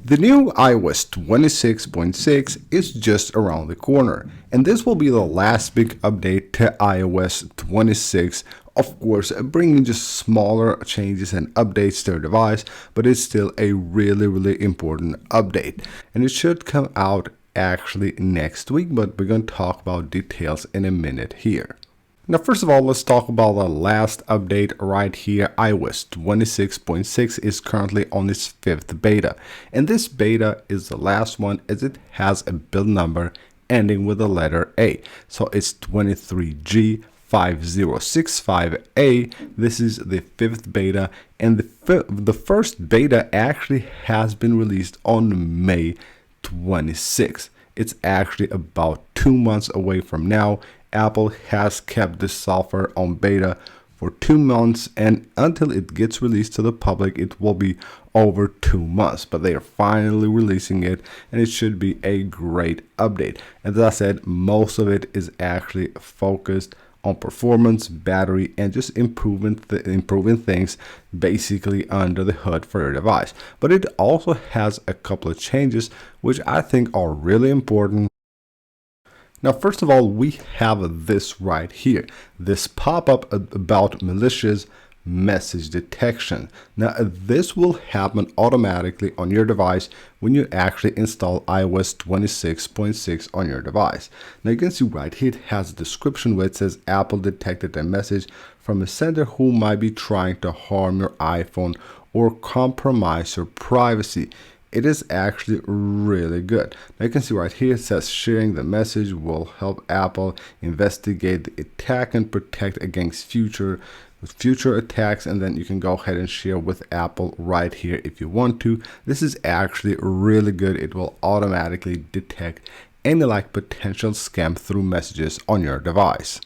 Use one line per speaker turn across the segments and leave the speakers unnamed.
The new iOS 26.6 is just around the corner, and this will be the last big update to iOS 26. Of course, bringing just smaller changes and updates to your device, but it's still a really important update. And it should come out actually next week, but we're going to talk about details in a minute here. Now, first of all, let's talk about the last update right here. iOS 26.6 is currently on its 5th beta, and this beta is the last one as it has a build number ending with the letter A. So it's 23G5065A. This is the 5th beta, and the first beta actually has been released on May 26. It's actually about 2 months away from now. Apple has kept this software on beta for 2 months, and until it gets released to the public, it will be over 2 months. But they are finally releasing it, and it should be a great update. As I said, most of it is actually focused on performance, battery, and just improving things basically under the hood for your device. But it also has a couple of changes which I think are really important. Now, first of all, we have this right here, this pop-up about malicious message detection. Now, this will happen automatically on your device when you actually install iOS 26.6 on your device. Now, you can see right here, it has a description where it says Apple detected a message from a sender who might be trying to harm your iPhone or compromise your privacy. It is actually really good. Now you can see right here, it says sharing the message will help Apple investigate the attack and protect against future attacks, and then you can go ahead and share with Apple right here if you want to. This is actually really good. It will automatically detect any potential scam through messages on your device.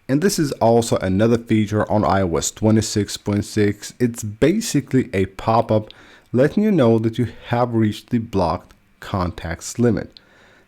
And this is also another feature on iOS 26.6. It's basically a pop-up letting you know that you have reached the blocked contacts limit.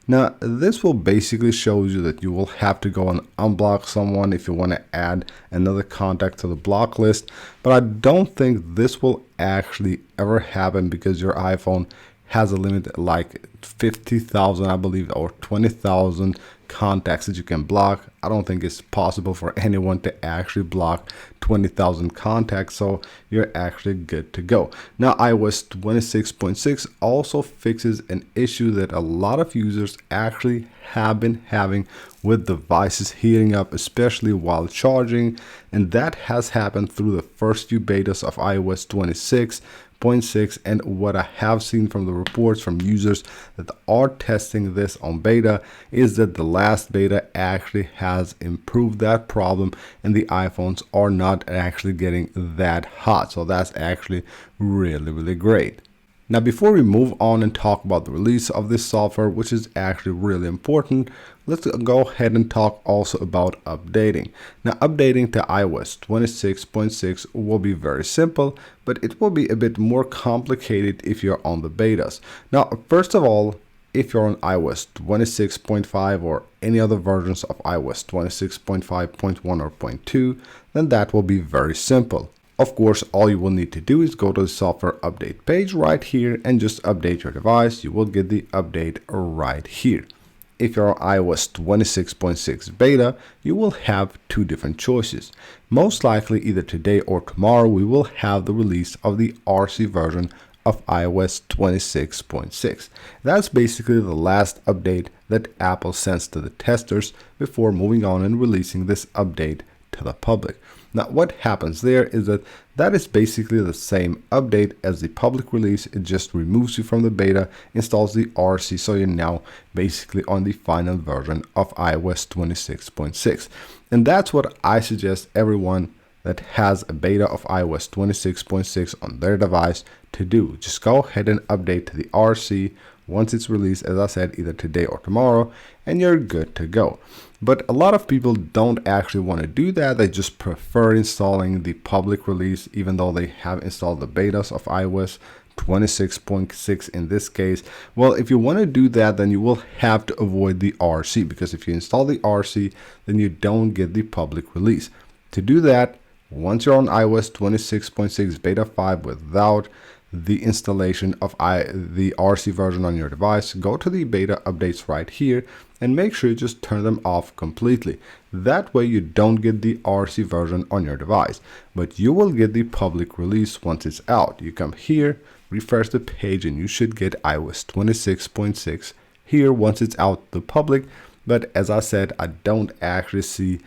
Now, this will basically show you that you will have to go and unblock someone if you want to add another contact to the block list. But I don't think this will actually ever happen because your iPhone has a limit like 50,000, I believe, or 20,000 contacts that you can block. I don't think it's possible for anyone to actually block 20,000 contacts, so you're actually good to go. Now, iOS 26.6 also fixes an issue that a lot of users actually have been having with devices heating up, especially while charging, and that has happened through the first few betas of iOS 26.6, and what I have seen from the reports from users that are testing this on beta is that the last beta actually has improved that problem, and the iPhones are not actually getting that hot. So that's actually really great. Now, before we move on and talk about the release of this software, which is actually really important, let's go ahead and talk also about updating. Now, updating to iOS 26.6 will be very simple, but it will be a bit more complicated if you're on the betas. Now, first of all, if you're on iOS 26.5 or any other versions of iOS 26.5.1 or 0.2, then that will be very simple. Of course, all you will need to do is go to the software update page right here and just update your device. You will get the update right here. If you're on iOS 26.6 beta, you will have two different choices. Most likely either today or tomorrow, we will have the release of the RC version of iOS 26.6. That's basically the last update that Apple sends to the testers before moving on and releasing this update to the public. Now, what happens there is that is basically the same update as the public release. It just removes you from the beta, installs the RC, so you're now basically on the final version of iOS 26.6. And that's what I suggest everyone that has a beta of iOS 26.6 on their device to do. Just go ahead and update to the RC once it's released, as I said, either today or tomorrow, and you're good to go. But a lot of people don't actually want to do that. They just prefer installing the public release, even though they have installed the betas of iOS 26.6 in this case. Well, if you want to do that, then you will have to avoid the RC, because if you install the RC, then you don't get the public release. To do that, once you're on iOS 26.6 beta 5 without the installation of the RC version on your device, go to the beta updates right here and make sure you just turn them off completely. That way you don't get the RC version on your device, but you will get the public release once it's out. You come here, refresh the page, and you should get iOS 26.6 here once it's out the public. But as I said, I don't actually see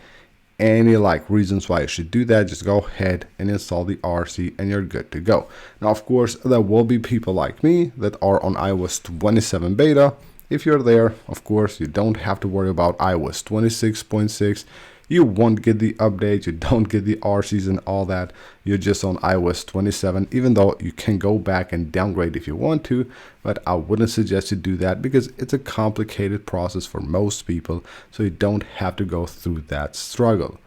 any reasons why you should do that. Just go ahead and install the RC and you're good to go. Now, of course, there will be people like me that are on iOS 27 beta. If you're there, of course, you don't have to worry about iOS 26.6. You won't get the update, you don't get the RCs and all that. You're just on iOS 27, even though you can go back and downgrade if you want to, but I wouldn't suggest you do that because it's a complicated process for most people, so you don't have to go through that struggle.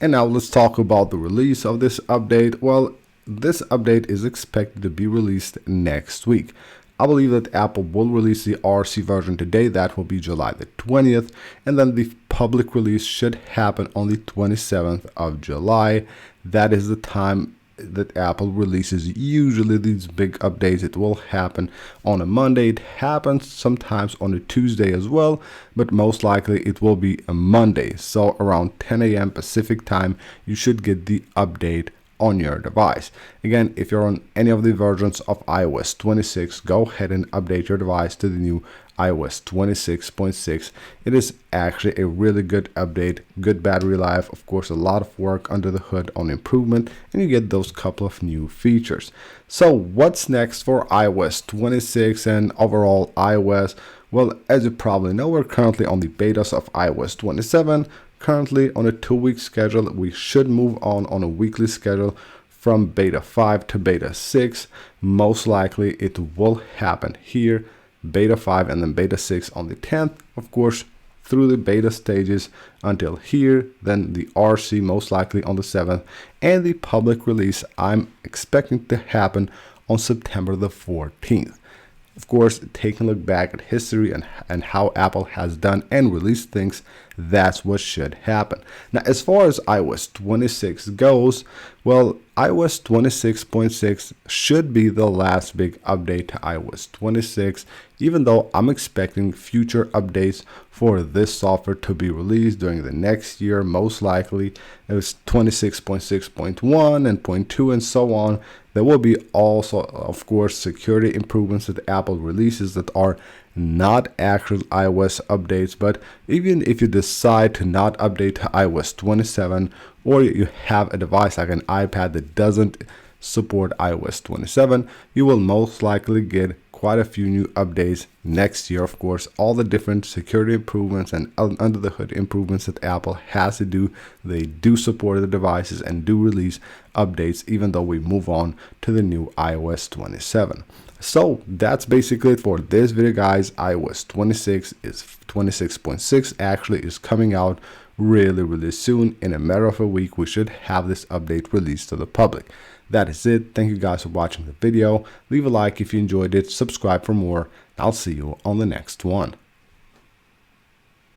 And now let's talk about the release of this update. Well, this update is expected to be released next week. I believe that Apple will release the RC version today. That will be July the 20th. And then the public release should happen on the 27th of July. That is the time that Apple releases usually these big updates. It will happen on a Monday. It happens sometimes on a Tuesday as well, but most likely it will be a Monday. So around 10 a.m. Pacific time, you should get the update on your device. Again, if you're on any of the versions of iOS 26, go ahead and update your device to the new iOS 26.6. It is actually a really good update, good battery life, of course a lot of work under the hood on improvement, and you get those couple of new features. So what's next for iOS 26 and overall iOS? Well, as you probably know, we're currently on the betas of iOS 27. Currently on a 2-week schedule. We should move on a weekly schedule from beta 5 to beta 6. Most likely it will happen here, beta 5 and then beta 6 on the 10th, of course, through the beta stages until here, then the RC most likely on the 7th, and the public release I'm expecting to happen on September the 14th. Of course, taking a look back at history and how Apple has done and released things, that's what should happen. Now, as far as iOS 26 goes, well, iOS 26.6 should be the last big update to iOS 26, even though I'm expecting future updates for this software to be released during the next year. Most likely, it was 26.6.1 and 0.2 and so on. There will be also, of course, security improvements that Apple releases that are not actual iOS updates. But even if you decide to not update to iOS 27, or you have a device like an iPad that doesn't support iOS 27, you will most likely get quite a few new updates next year. Of course, all the different security improvements and under the hood improvements that Apple has to do, they do support the devices and do release updates even though we move on to the new iOS 27. So that's basically it for this video, guys. iOS 26.6 actually is coming out really soon. In a matter of a week, we should have this update released to the public. That is it. Thank you guys for watching the video. Leave a like if you enjoyed it. Subscribe for more. I'll see you on the next one.